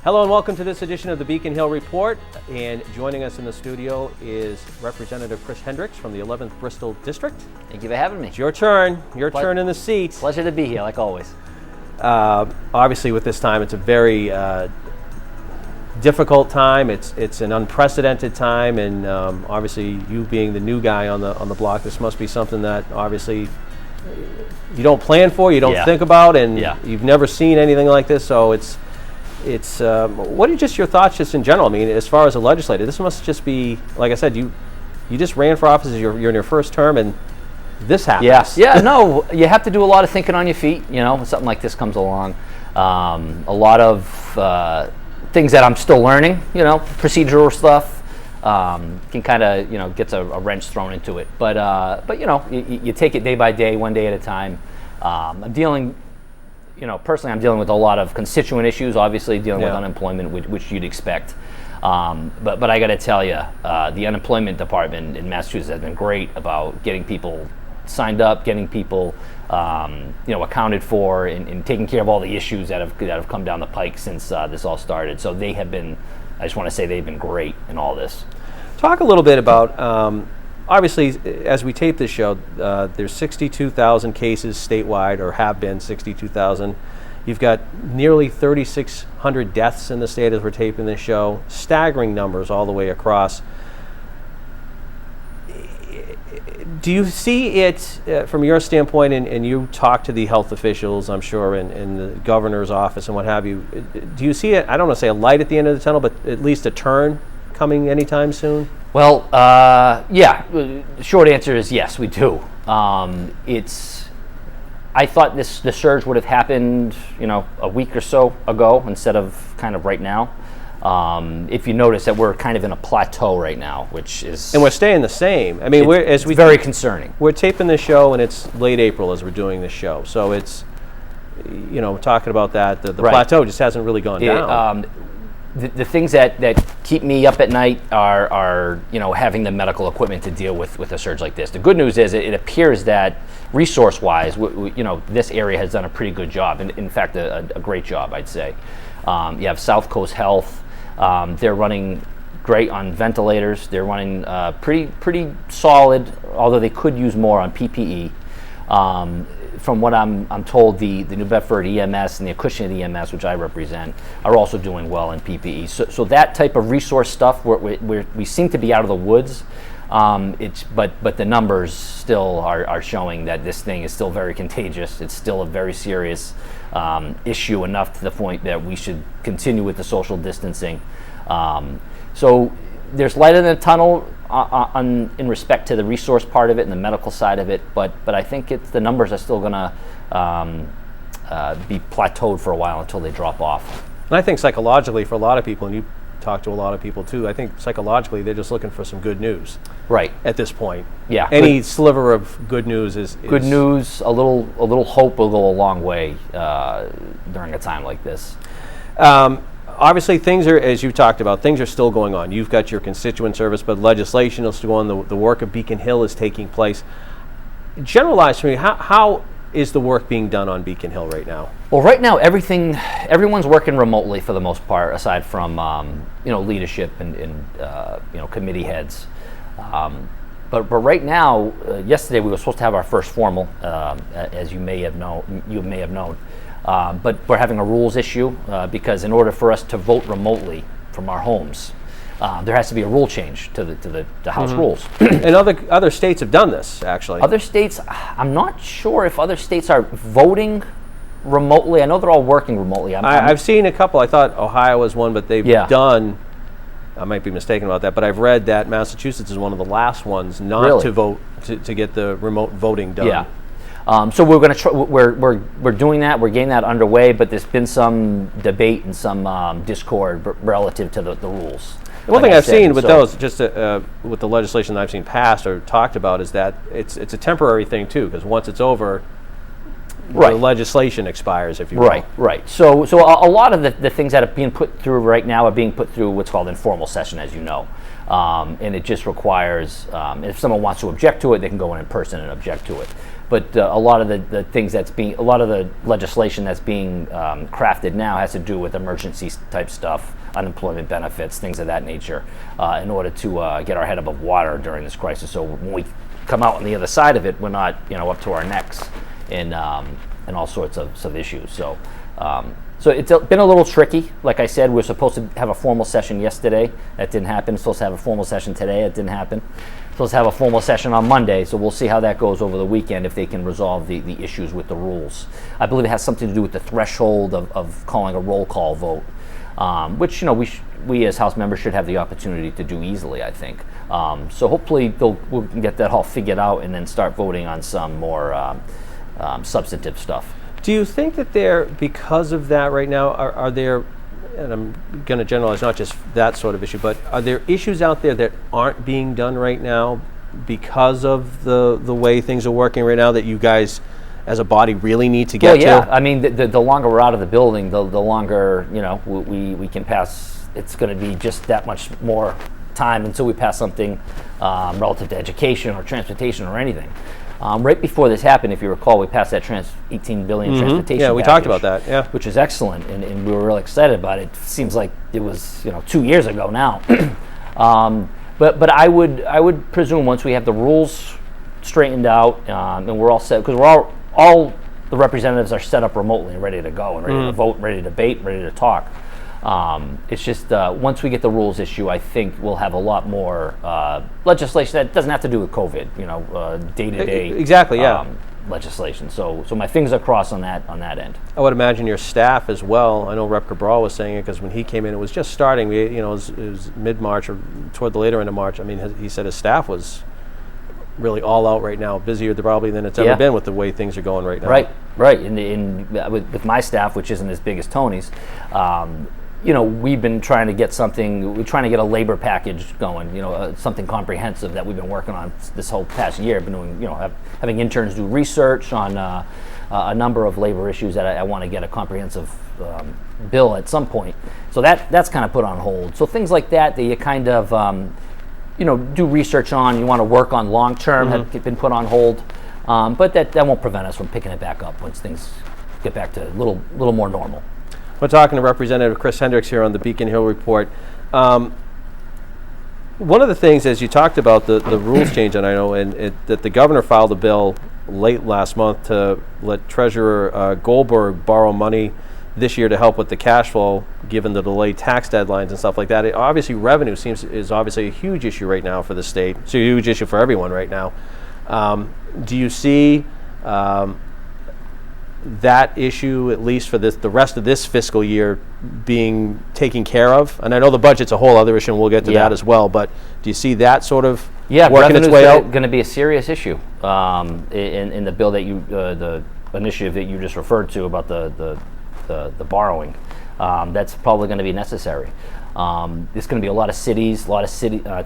Hello and welcome to this edition of the Beacon Hill Report. And joining us in the studio is Representative Chris Hendricks from the 11th Bristol District. Thank you for having me. It's your turn. Your turn in the seat. Pleasure to be here, like always. Obviously, with this time, it's a very difficult time. It's an unprecedented time, and obviously, you being the new guy on the block, this must be something that obviously you don't plan for, you don't think about, and you've never seen anything like this. So it's what are just your thoughts just in general? I mean, as far as a legislator, this must just be, like I said, you just ran for office, you're in your first term, and this happens. No, you have to do a lot of thinking on your feet, when something like this comes along. A lot of things that I'm still learning, procedural stuff, can kind of, gets a wrench thrown into it. But you take it day by day, one day at a time. Personally, I'm dealing with a lot of constituent issues, obviously dealing with unemployment, which you'd expect. But I got to tell you, the unemployment department in Massachusetts has been great about getting people signed up, getting people, accounted for, and taking care of all the issues that have come down the pike since this all started. So they have been, I just want to say they've been great in all this. Talk a little bit about, obviously, as we tape this show, there's 62,000 cases statewide, or have been 62,000. You've got nearly 3,600 deaths in the state as we're taping this show. Staggering numbers all the way across. Do you see it from your standpoint, and you talk to the health officials, I'm sure, in the governor's office and what have you, do you see it, I don't want to say a light at the end of the tunnel, but at least a turn coming anytime soon? Well, the short answer is yes, we do. I thought the surge would have happened, a week or so ago instead of kind of right now. If you notice that we're kind of in a plateau right now, which is... And we're staying the same. I mean, it's very concerning. We're taping this show, and it's late April as we're doing this show. So it's, talking about that, the plateau just hasn't really gone down. The things that keep me up at night are having the medical equipment to deal with a surge like this. The good news is it appears that resource-wise, this area has done a pretty good job. In fact, a great job, I'd say. You have South Coast Health. They're running great on ventilators. They're running pretty solid, although they could use more on PPE. From what I'm told, the New Bedford EMS and the Acushnet EMS, which I represent, are also doing well in PPE. So that type of resource stuff, we seem to be out of the woods. But the numbers still are showing that this thing is still very contagious. It's still a very serious issue, enough to the point that we should continue with the social distancing. So there's light in the tunnel in respect to the resource part of it and the medical side of it, but I think the numbers are still going to be plateaued for a while until they drop off. And I think psychologically, for a lot of people, and you talk to a lot of people too, I think psychologically they're just looking for some good news. Right. At this point. Yeah. Any sliver of good news is good news. A little hope will go a long way during a time like this. Obviously, things are, as you talked about, things are still going on. You've got your constituent service, but legislation is still on. The work of Beacon Hill is taking place. Generalize for me, how is the work being done on Beacon Hill right now? Well, right now, everyone's working remotely for the most part, aside from leadership and committee heads. But right now, yesterday we were supposed to have our first formal, as you may have known. But we're having a rules issue because in order for us to vote remotely from our homes, there has to be a rule change to the House rules. And other states have done this, actually. Other states, I'm not sure if other states are voting remotely. I know they're all working remotely. I've seen a couple. I thought Ohio was one, but they've done, I might be mistaken about that, but I've read that Massachusetts is one of the last ones not to vote, to get the remote voting done. Yeah. So we're going to try. We're doing that. We're getting that underway. But there's been some debate and some discord relative to the rules. One thing I've seen with those, just with the legislation that I've seen passed or talked about, is that it's a temporary thing too, because once it's over, the legislation expires, if you will. Right. So a lot of the things that are being put through right now are being put through what's called informal session, as you know. And it just requires, if someone wants to object to it, they can go in person and object to it. But a lot of the things a lot of the legislation that's being crafted now has to do with emergency type stuff, unemployment benefits, things of that nature, in order to get our head above water during this crisis. So when we come out on the other side of it, we're not up to our necks in all sorts of issues. So it's been a little tricky. Like I said, we were supposed to have a formal session yesterday. That didn't happen. We're supposed to have a formal session today. That didn't happen. We're supposed to have a formal session on Monday. So we'll see how that goes over the weekend, if they can resolve the issues with the rules. I believe it has something to do with the threshold of calling a roll call vote, which we as House members should have the opportunity to do easily, I think. So hopefully we'll get that all figured out and then start voting on some more substantive stuff. Do you think that because of that right now, are there, and I'm going to generalize not just that sort of issue, but are there issues out there that aren't being done right now because of the way things are working right now that you guys as a body really need to get to? Well, yeah. I mean, the longer we're out of the building, the longer, we can pass. It's going to be just that much more time until we pass something relative to education or transportation or anything. Right before this happened, if you recall, we passed that $18 billion transportation Yeah, we package, talked about that, yeah. which is excellent, and we were really excited about it. It seems like it was 2 years ago now. But I would presume once we have the rules straightened out and we're all set, because we're all the representatives are set up remotely and ready to go and ready to vote, ready to debate, ready to talk. It's just once we get the rules issue, I think we'll have a lot more legislation that doesn't have to do with COVID, day-to-day exactly, yeah. Legislation. So my fingers are crossed on that end. I would imagine your staff as well. I know Rep. Cabral was saying it because when he came in, it was just starting. It was mid-March or toward the later end of March. I mean, he said his staff was really all out right now, busier probably than it's ever been with the way things are going right now. Right. With my staff, which isn't as big as Tony's, we've been trying to get something. We're trying to get a labor package going. Something comprehensive that we've been working on this whole past year. Been doing, having interns do research on a number of labor issues that I want to get a comprehensive bill at some point. So that's kind of put on hold. So things like that you kind of do research on. You want to work on long term have been put on hold. But that won't prevent us from picking it back up once things get back to a little more normal. We're talking to Representative Chris Hendricks here on the Beacon Hill Report. One of the things, as you talked about the rules change, and I know that the governor filed a bill late last month to let Treasurer Goldberg borrow money this year to help with the cash flow, given the delayed tax deadlines and stuff like that. Obviously, revenue is obviously a huge issue right now for the state. It's a huge issue for everyone right now. Do you see that issue, at least for the rest of this fiscal year, being taken care of? And I know the budget's a whole other issue, and we'll get to that as well, but do you see that sort of working its way out? Going to be a serious issue in the bill that the initiative that you just referred to about the borrowing. That's probably going to be necessary. There's going to be a lot of cities,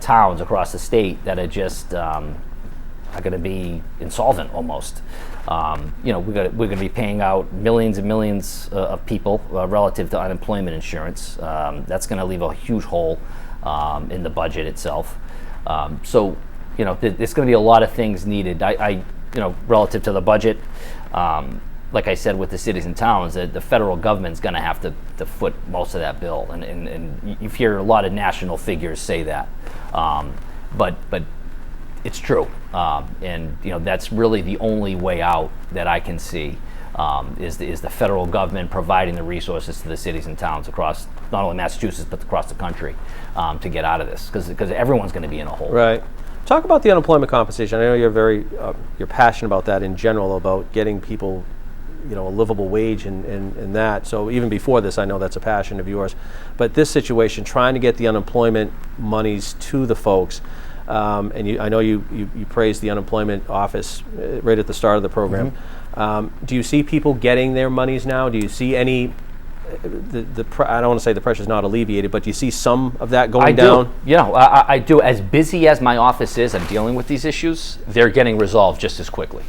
towns across the state that are just are going to be insolvent almost. We're going to be paying out millions and millions of people relative to unemployment insurance. That's going to leave a huge hole in the budget itself. So there's going to be a lot of things needed. I relative to the budget. Like I said, with the cities and towns, the federal government's going to have to foot most of that bill, and you hear a lot of national figures say that, but it's true, and that's really the only way out that I can see is the federal government providing the resources to the cities and towns across not only Massachusetts but across the country to get out of this, because everyone's going to be in a hole. Right. Talk about the unemployment compensation. I know you're you're passionate about that in general, about getting people a livable wage and that. So even before this, I know that's a passion of yours. But this situation, trying to get the unemployment monies to the folks, and I know you praised the unemployment office right at the start of the program. Do you see people getting their monies now? Do you see any, I don't want to say the pressure's not alleviated, but do you see some of that going down? I do. As busy as my office is, I'm dealing with these issues, they're getting resolved just as quickly.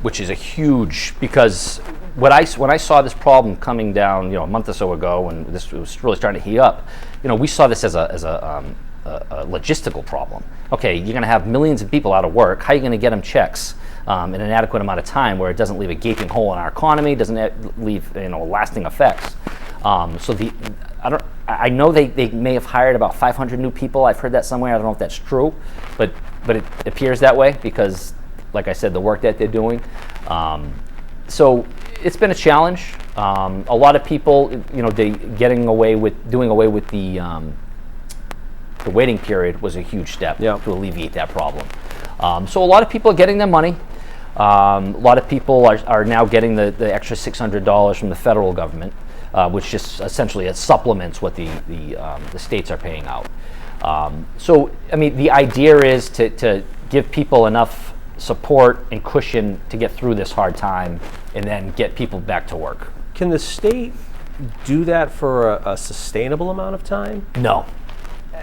Which is a huge, because when I saw this problem coming down, a month or so ago, when this was really starting to heat up, we saw this as a logistical problem. Okay, you're going to have millions of people out of work. How are you going to get them checks? in an adequate amount of time where it doesn't leave a gaping hole in our economy, doesn't leave lasting effects. I know they may have hired about 500 new people. I've heard that somewhere. I don't know if that's true, but it appears that way because, like I said, the work that they're doing. So it's been a challenge. A lot of people, doing away with the waiting period was a huge step to alleviate that problem. So a lot of people are getting their money. A lot of people are now getting the extra $600 from the federal government, which just essentially supplements what the states are paying out. So I mean, the idea is to give people enough support and cushion to get through this hard time and then get people back to work. Can the state do that for a sustainable amount of time? No.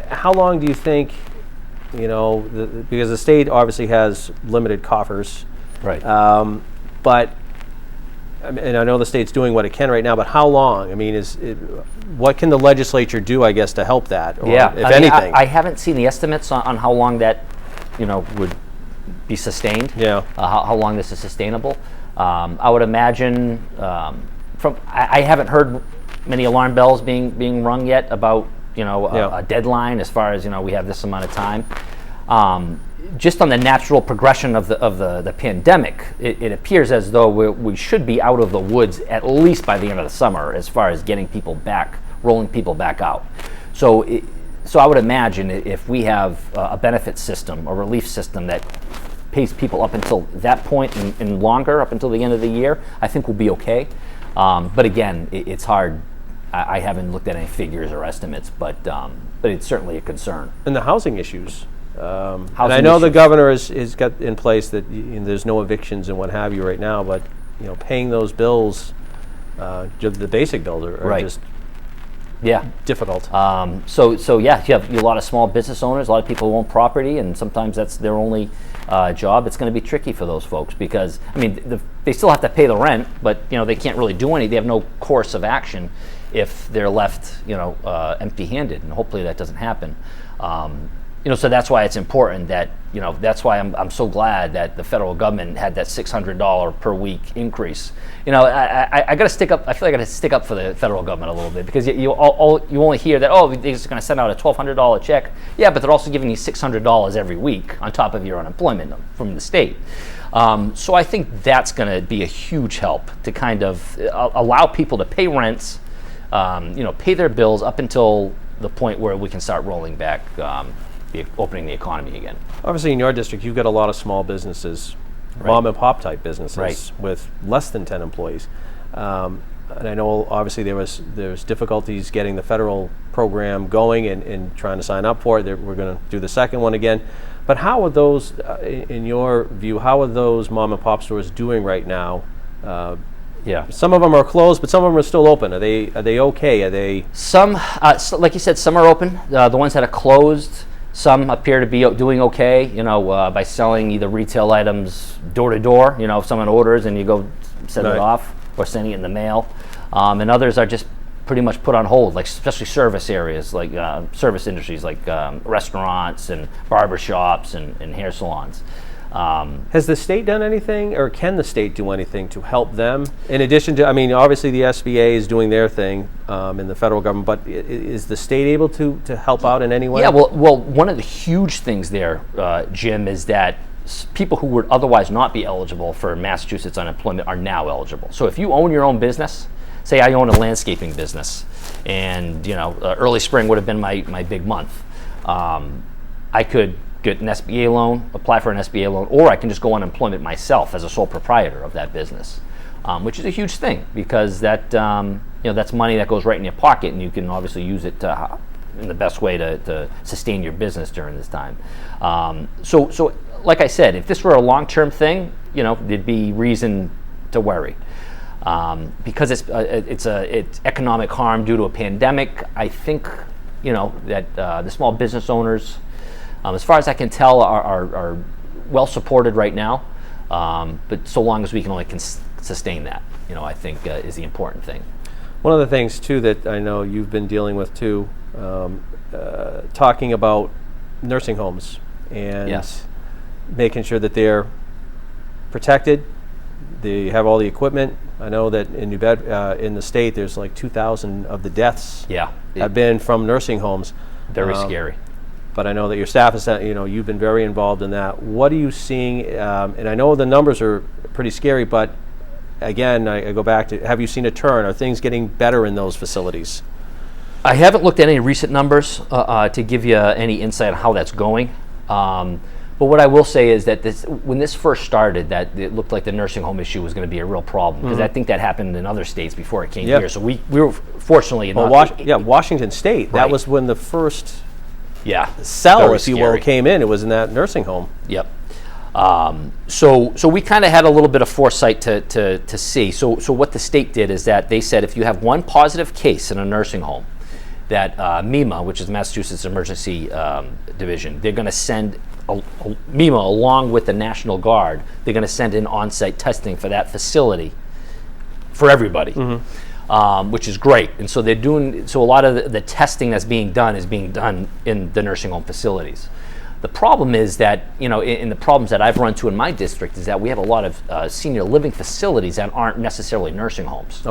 How long do you think, because the state obviously has limited coffers. Right. But, and I know the state's doing what it can right now, but how long? I mean, what can the legislature do, I guess, to help that, or if anything? I haven't seen the estimates on how long that, would be sustained. Yeah. How long this is sustainable. I would imagine, I haven't heard many alarm bells being rung yet about, a deadline as far as, we have this amount of time. Just on the natural progression of the pandemic, it appears as though we should be out of the woods at least by the end of the summer as far as getting people back, rolling people back out. So I would imagine if we have a benefit system, a relief system that pays people up until that point and longer, up until the end of the year, I think we'll be okay. But again, it's hard. I haven't looked at any figures or estimates, but it's certainly a concern. And the housing issues. And I know the governor has got in place that there's no evictions and what have you right now, but paying those bills, the basic bills are just difficult. So you have a lot of small business owners, a lot of people who own property, and sometimes that's their only job. It's going to be tricky for those folks because they still have to pay the rent, but they can't really do anything. They have no course of action if they're left empty-handed, and hopefully that doesn't happen. So that's why it's important that, that's why I'm so glad that the federal government had that $600 per week increase. I got to stick up. I feel like I got to stick up for the federal government a little bit because you only hear that, they're just going to send out a $1,200 check. Yeah, but they're also giving you $600 every week on top of your unemployment from the state. So I think that's going to be a huge help to kind of allow people to pay rents, pay their bills up until the point where we can start rolling back. Opening the economy again. Obviously, in your district, you've got a lot of small businesses, mom and pop type businesses with less than 10 employees. And I know obviously there's difficulties getting the federal program going and trying to sign up for it. We're going to do the second one again. But how are those, in your view, how are those mom and pop stores doing right now? Some of them are closed, but some of them are still open. Are they okay? Are they some? Like you said, some are open. The ones that are closed. Some appear to be doing okay, by selling either retail items door to door. If someone orders and you go send it off or sending it in the mail. And others are just pretty much put on hold, like especially service areas, like service industries, like restaurants and barbershops and hair salons. Has the state done anything, or can the state do anything to help them? In addition to, obviously the SBA is doing their thing in the federal government, but is the state able to help out in any way? Yeah, well, one of the huge things there, Jim, is that people who would otherwise not be eligible for Massachusetts unemployment are now eligible. So if you own your own business, say I own a landscaping business, and early spring would have been my big month, I could get an SBA loan, apply for an SBA loan, or I can just go on unemployment myself as a sole proprietor of that business, which is a huge thing because that that's money that goes right in your pocket, and you can obviously use it in the best way to sustain your business during this time. So like I said, if this were a long-term thing, there'd be reason to worry. Because it's economic harm due to a pandemic. I think that the small business owners, as far as I can tell, are well supported right now. But so long as we can only sustain that, I think is the important thing. One of the things too that I know you've been dealing with too, talking about nursing homes and making sure that they're protected. They have all the equipment. I know that in in the state, there's like 2,000 of the deaths have been from nursing homes. Very scary. But I know that your staff is, you've been very involved in that. What are you seeing? And I know the numbers are pretty scary, but again, I go back to, have you seen a turn? Are things getting better in those facilities? I haven't looked at any recent numbers to give you any insight on how that's going. But what I will say is that when this first started, that it looked like the nursing home issue was going to be a real problem, because I think that happened in other states before it came here. So we were fortunately Washington State. That was when the first cell, if you will, came in. It was in that nursing home. Yep. So we kind of had a little bit of foresight to see. So what the state did is that they said if you have one positive case in a nursing home, that MEMA, which is Massachusetts Emergency Division, they're going to send MEMA along with the National Guard. They're going to send in on-site testing for that facility for everybody, which is great. And so they're doing. So a lot of the testing that's being done is being done in the nursing home facilities. The problem is that, in the problems that I've run into in my district is that we have a lot of senior living facilities that aren't necessarily nursing homes.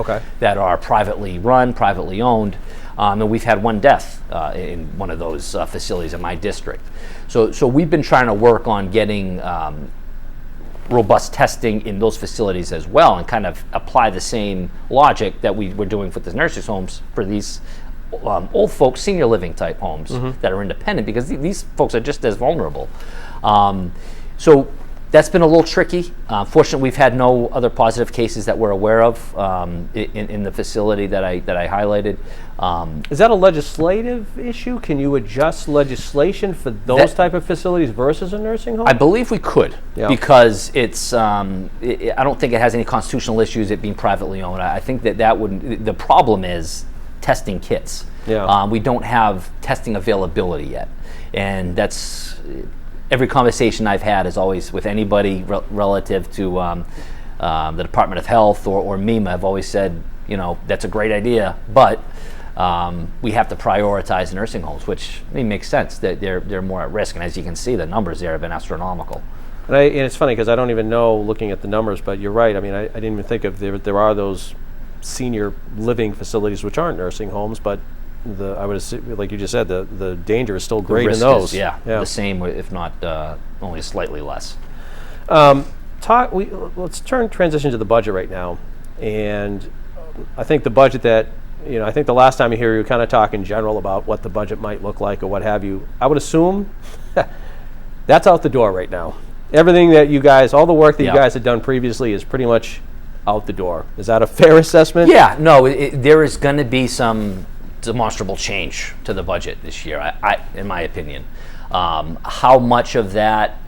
That are privately run, privately owned. And we've had one death in one of those facilities in my district. So we've been trying to work on getting robust testing in those facilities as well, and kind of apply the same logic that we were doing with the nursing homes for these old folks, senior living type homes that are independent, because these folks are just as vulnerable. So that's been a little tricky. Fortunately, we've had no other positive cases that we're aware of in the facility that I highlighted. Is that a legislative issue? Can you adjust legislation for those type of facilities versus a nursing home? I believe we could, because it's. I don't think it has any constitutional issues, it being privately owned. I think that would. The problem is testing kits. We don't have testing availability yet, and that's. Every conversation I've had is always with anybody relative to the Department of Health or MEMA. I've always said, that's a great idea, but we have to prioritize nursing homes, which makes sense. That they're more at risk, and as you can see, the numbers there have been astronomical. And it's funny because I don't even know, looking at the numbers, but you're right. I mean, I didn't even think of there are those senior living facilities which aren't nursing homes, but I would assume, like you just said, the danger is still great in those. The same, if not only slightly less. Let's transition to the budget right now, and I think the budget that I think the last time you were kind of talking in general about what the budget might look like or what have you. I would assume that's out the door right now. Everything that you guys, all the work that you guys had done previously is pretty much out the door. Is that a fair assessment? Yeah, no, there is going to be some demonstrable change to the budget this year, in my opinion. How much of that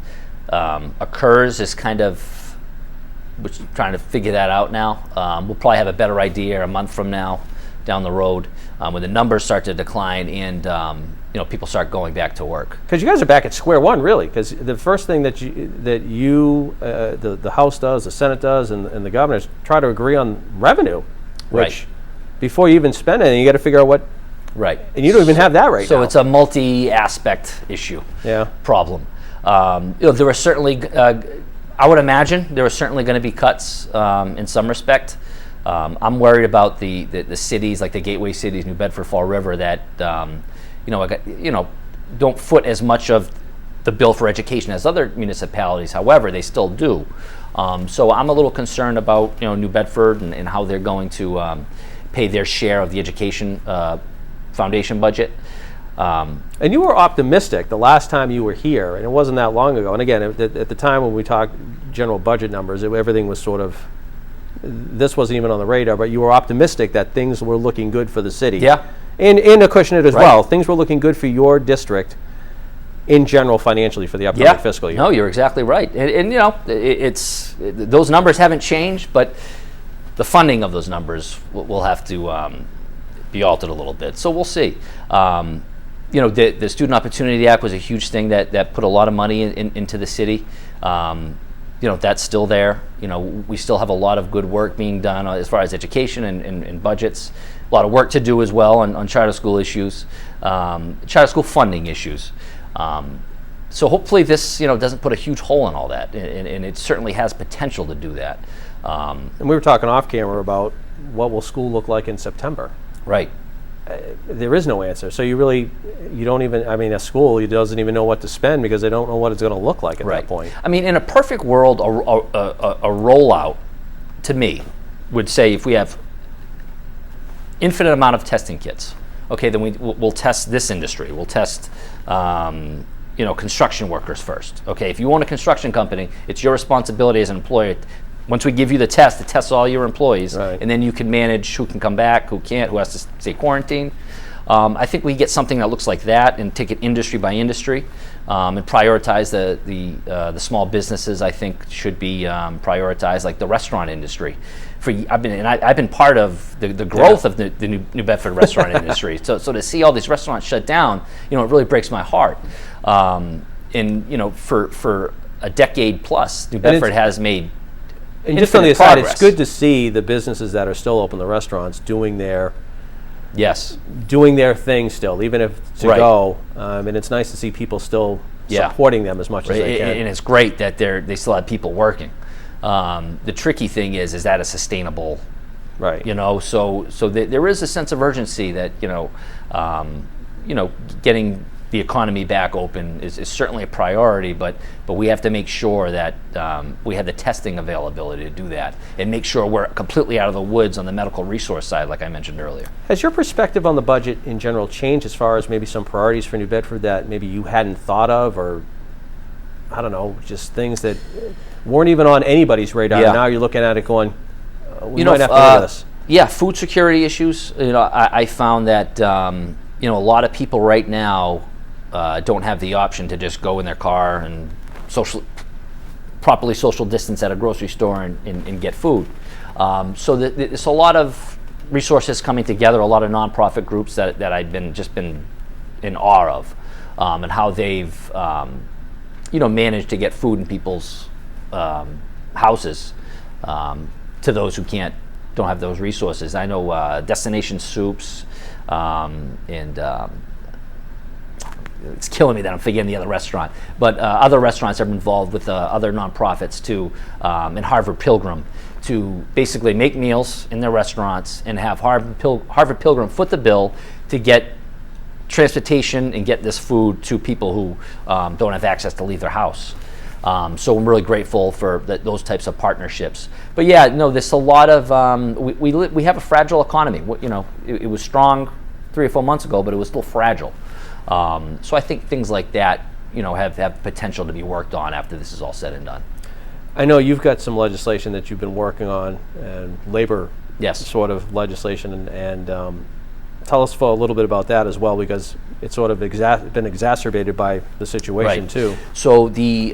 occurs is kind of, we're trying to figure that out now. We'll probably have a better idea a month from now, down the road, when the numbers start to decline and people start going back to work. Because you guys are back at square one, really. Because the first thing that the House does, the Senate does, and the governors try to agree on revenue, which before you even spend anything, you got to figure out what. Right. And you don't even have that right now. So it's a multi-aspect issue. Problem. There are certainly, I would imagine, there are certainly going to be cuts in some respect. I'm worried about the cities, like the gateway cities, New Bedford, Fall River, that don't foot as much of the bill for education as other municipalities. However, they still do. So I'm a little concerned about New Bedford and how they're going to pay their share of the education foundation budget. And you were optimistic the last time you were here, and it wasn't that long ago. And again, at the time when we talked general budget numbers, everything was sort of, this wasn't even on the radar, but you were optimistic that things were looking good for the city. Yeah. And Acushnet as well. Things were looking good for your district in general financially for the upcoming fiscal year. No, you're exactly right. And it's those numbers haven't changed, but the funding of those numbers will have to be altered a little bit. So we'll see. The Student Opportunity Act was a huge thing that put a lot of money into the city. That's still there. We still have a lot of good work being done as far as education and budgets. A lot of work to do as well on charter school issues, charter school funding issues. So hopefully this, doesn't put a huge hole in all that, and it certainly has potential to do that. And we were talking off camera about what will school look like in September. Right. There is no answer. So you don't even, a school doesn't even know what to spend because they don't know what it's going to look like at that point. In a perfect world, a rollout, to me, would say if we have infinite amount of testing kits, okay, then we'll test this industry. We'll test, construction workers first. Okay, if you own a construction company, it's your responsibility as an employer. Once we give you the test, it tests all your employees, and then you can manage who can come back, who can't, who has to stay quarantined. I think we get something that looks like that and take it industry by industry, and prioritize the small businesses. I think should be prioritized, like the restaurant industry. I've been part of the growth of the New Bedford restaurant industry. So to see all these restaurants shut down, it really breaks my heart. For a decade plus, New Bedford has made. And just on the aside, it's good to see the businesses that are still open, the restaurants, doing their thing still, even if to go. And it's nice to see people still supporting them as much as they can. And it's great that they still have people working. The tricky thing is that a sustainable? Right. So there is a sense of urgency that getting the economy back open is certainly a priority, but we have to make sure that we have the testing availability to do that, and make sure we're completely out of the woods on the medical resource side, like I mentioned earlier. Has your perspective on the budget in general changed as far as maybe some priorities for New Bedford that maybe you hadn't thought of, or I don't know, just things that weren't even on anybody's radar? Yeah. And now you're looking at it going, we might have to look at this. Yeah, food security issues. I found that a lot of people right now don't have the option to just go in their car and properly social distance at a grocery store and get food. So there's a lot of resources coming together, a lot of nonprofit groups that I've been in awe of, and how they've managed to get food in people's houses to those who don't have those resources. I know Destination Soups and it's killing me that I'm forgetting the other restaurant, but other restaurants are involved with other nonprofits too, and Harvard Pilgrim, to basically make meals in their restaurants and have Harvard Pilgrim foot the bill to get transportation and get this food to people who don't have access to leave their house. So I'm really grateful for those types of partnerships. But there's a lot of we have a fragile economy. It was strong 3 or 4 months ago, but it was still fragile. So I think things like that, have potential to be worked on after this is all said and done. I know you've got some legislation that you've been working on, and labor sort of legislation, and tell us a little bit about that as well, because it's sort of been exacerbated by the situation too. So the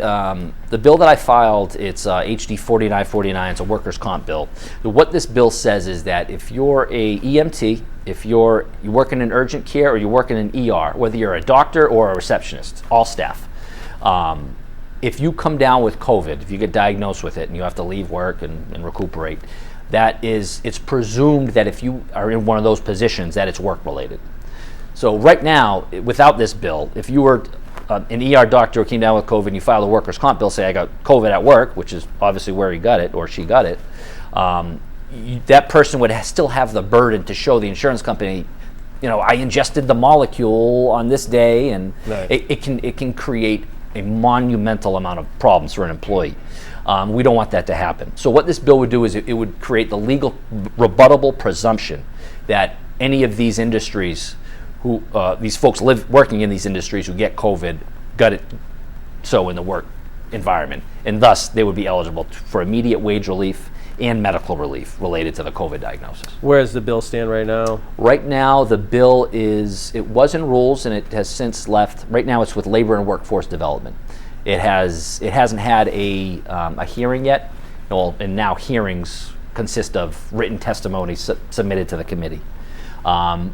bill that I filed, it's HD 4949. It's a workers' comp bill. What this bill says is that if you're a EMT, if you work in an urgent care or you work in an ER, whether you're a doctor or a receptionist, all staff, if you come down with COVID, if you get diagnosed with it and you have to leave work and recuperate, it's presumed that if you are in one of those positions that it's work related. So right now, without this bill, if you were an ER doctor who came down with COVID and you filed a workers' comp bill, say I got COVID at work, which is obviously where he got it or she got it, that person would still have the burden to show the insurance company, I ingested the molecule on this day, and it can create a monumental amount of problems for an employee. We don't want that to happen. So what this bill would do is it would create the legal rebuttable presumption that any of these industries these folks working in these industries who get COVID got it in the work environment, and thus they would be eligible for immediate wage relief and medical relief related to the COVID diagnosis. Where does the bill stand right now? Right now, the bill it was in rules and it has since left. Right now, it's with Labor and Workforce Development. It hasn't had a hearing yet. And now hearings consist of written testimony submitted to the committee.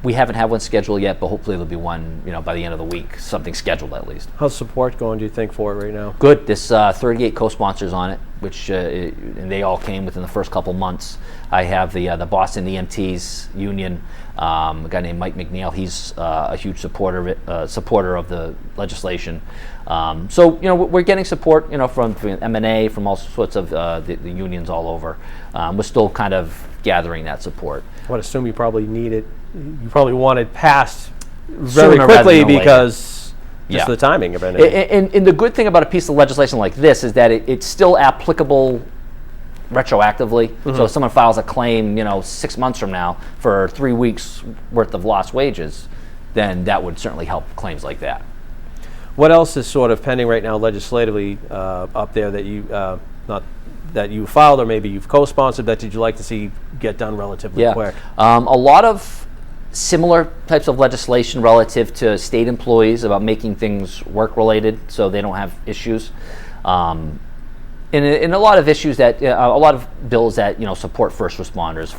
We haven't had one scheduled yet, but hopefully there'll be one, by the end of the week, something scheduled at least. How's support going, do you think, for it right now? Good. There's 38 co-sponsors on it. which and they all came within the first couple months. I have the Boston EMTs union, a guy named Mike McNeil. He's a huge supporter of the legislation. So we're getting support from M&A, from all sorts of the unions all over. We're still kind of gathering that support. I would assume you probably you probably want it passed very Sooner quickly rather than because just the timing of it. And the good thing about a piece of legislation like this is that it's still applicable retroactively. So if someone files a claim, 6 months from now for 3 weeks worth of lost wages, then that would certainly help claims like that. What else is sort of pending right now legislatively up there that you not that you filed or maybe you've co-sponsored that you'd like to see get done relatively quick? A lot of similar types of legislation relative to state employees about making things work-related so they don't have issues. And a lot of issues that, a lot of bills that, support first responders,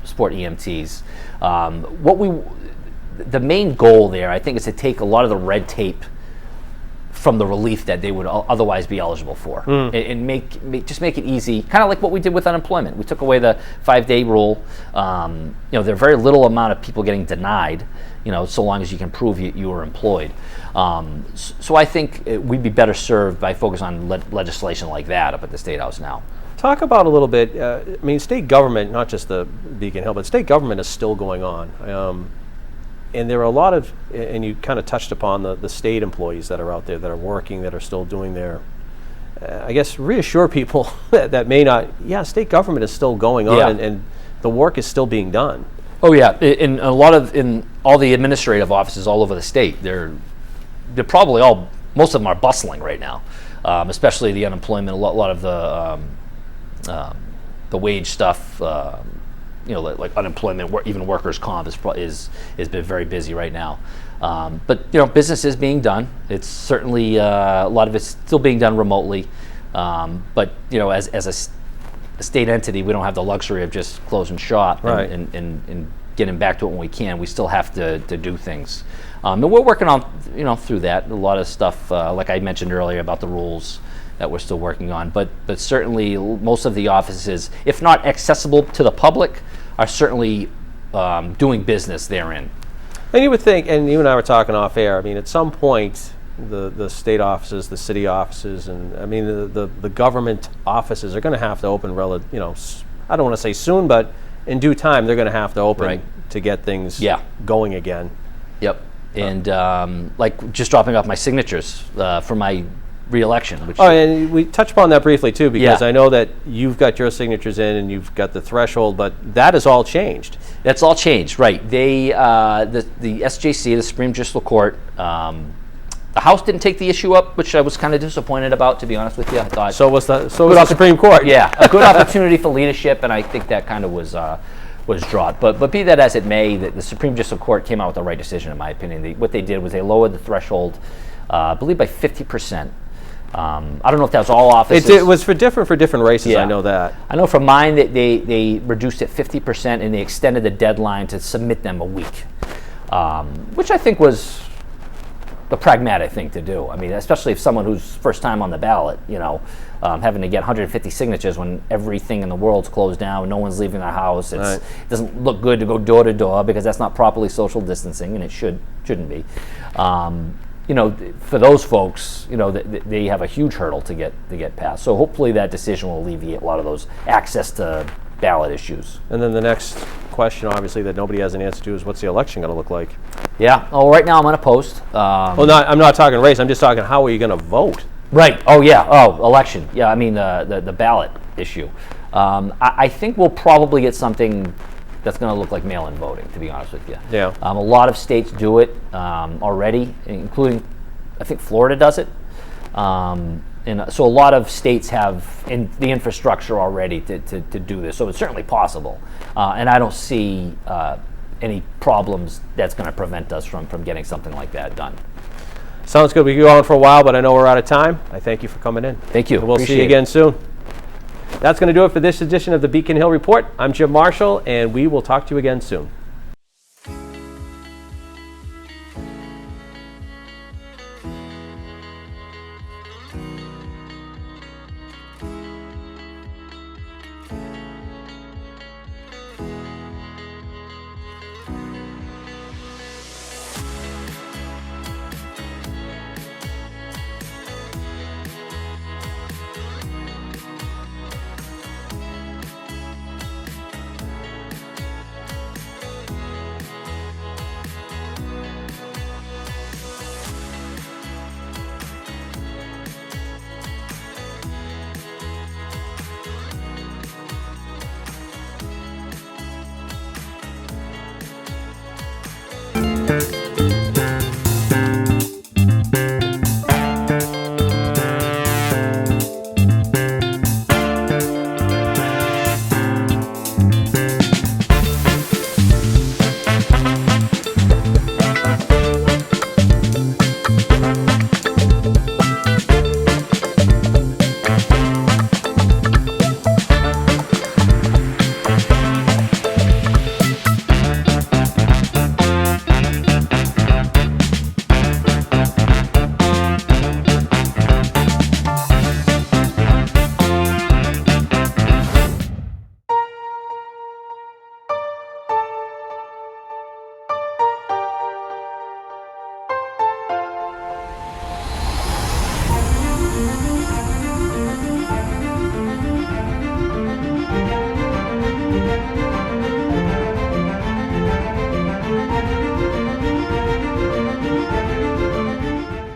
support EMTs. The main goal there, I think, is to take a lot of the red tape from the relief that they would otherwise be eligible for, and just make it easy, kind of like what we did with unemployment. We took away the 5-day rule. There are very little amount of people getting denied, so long as you can prove you were employed. So I think we'd be better served by focusing on legislation like that up at the State House now. Talk about a little bit, state government, not just the Beacon Hill, but state government is still going on. And there are a lot of, and you kind of touched upon the state employees that are out there that are working, that are still doing their, I guess, reassure people that may not, state government is still going on and the work is still being done. Oh yeah, in all the administrative offices all over the state, they're probably most of them are bustling right now, especially the unemployment, a lot of the wage stuff, like unemployment, even workers' comp is been very busy right now. But business is being done. It's certainly a lot of it's still being done remotely. But as a state entity, we don't have the luxury of just closing shop and getting back to it when we can. We still have to do things, and we're working on through that. A lot of stuff, like I mentioned earlier, about the rules that we're still working on, but certainly most of the offices, if not accessible to the public, are certainly doing business therein. And you would think, and you and I were talking off air, at some point, the state offices, the city offices, and the government offices are going to have to open, I don't want to say soon, but in due time, they're going to have to open to get things going again. Yep. And like just dropping off my signatures for my re-election. And we touched upon that briefly too, because I know that you've got your signatures in and you've got the threshold, but that has all changed. That's all changed, right? They, the SJC, the Supreme Judicial Court, the House didn't take the issue up, which I was kind of disappointed about, to be honest with you. I thought so was the Supreme Court. Yeah, a good opportunity for leadership, and I think that kind of was dropped. But be that as it may, the Supreme Judicial Court came out with the right decision, in my opinion. What they did was they lowered the threshold, I believe, by 50%. I don't know if that was all offices. It was for different races. I know that. I know for mine that they reduced it 50% and they extended the deadline to submit them a week, which I think was the pragmatic thing to do. Especially if someone who's first time on the ballot, having to get 150 signatures when everything in the world's closed down, no one's leaving their house. It doesn't look good to go door to door because that's not properly social distancing, and it shouldn't be. For those folks, they have a huge hurdle to get past. So hopefully that decision will alleviate a lot of those access to ballot issues. And then the next question, obviously, that nobody has an answer to is what's the election going to look like? Yeah. Oh, right now I'm unopposed. I'm not talking race. I'm just talking how are you going to vote? Right. Oh, yeah. Oh, election. Yeah, the ballot issue. I think we'll probably get something that's going to look like mail-in voting, to be honest with you. Yeah. A lot of states do it already, including, I think Florida does it. And so a lot of states have the infrastructure already to do this. So it's certainly possible. And I don't see any problems that's going to prevent us from getting something like that done. Sounds good. We could go on for a while, but I know we're out of time. I thank you for coming in. Thank you. And we'll see you again soon. That's going to do it for this edition of the Beacon Hill Report. I'm Jim Marshall, and we will talk to you again soon.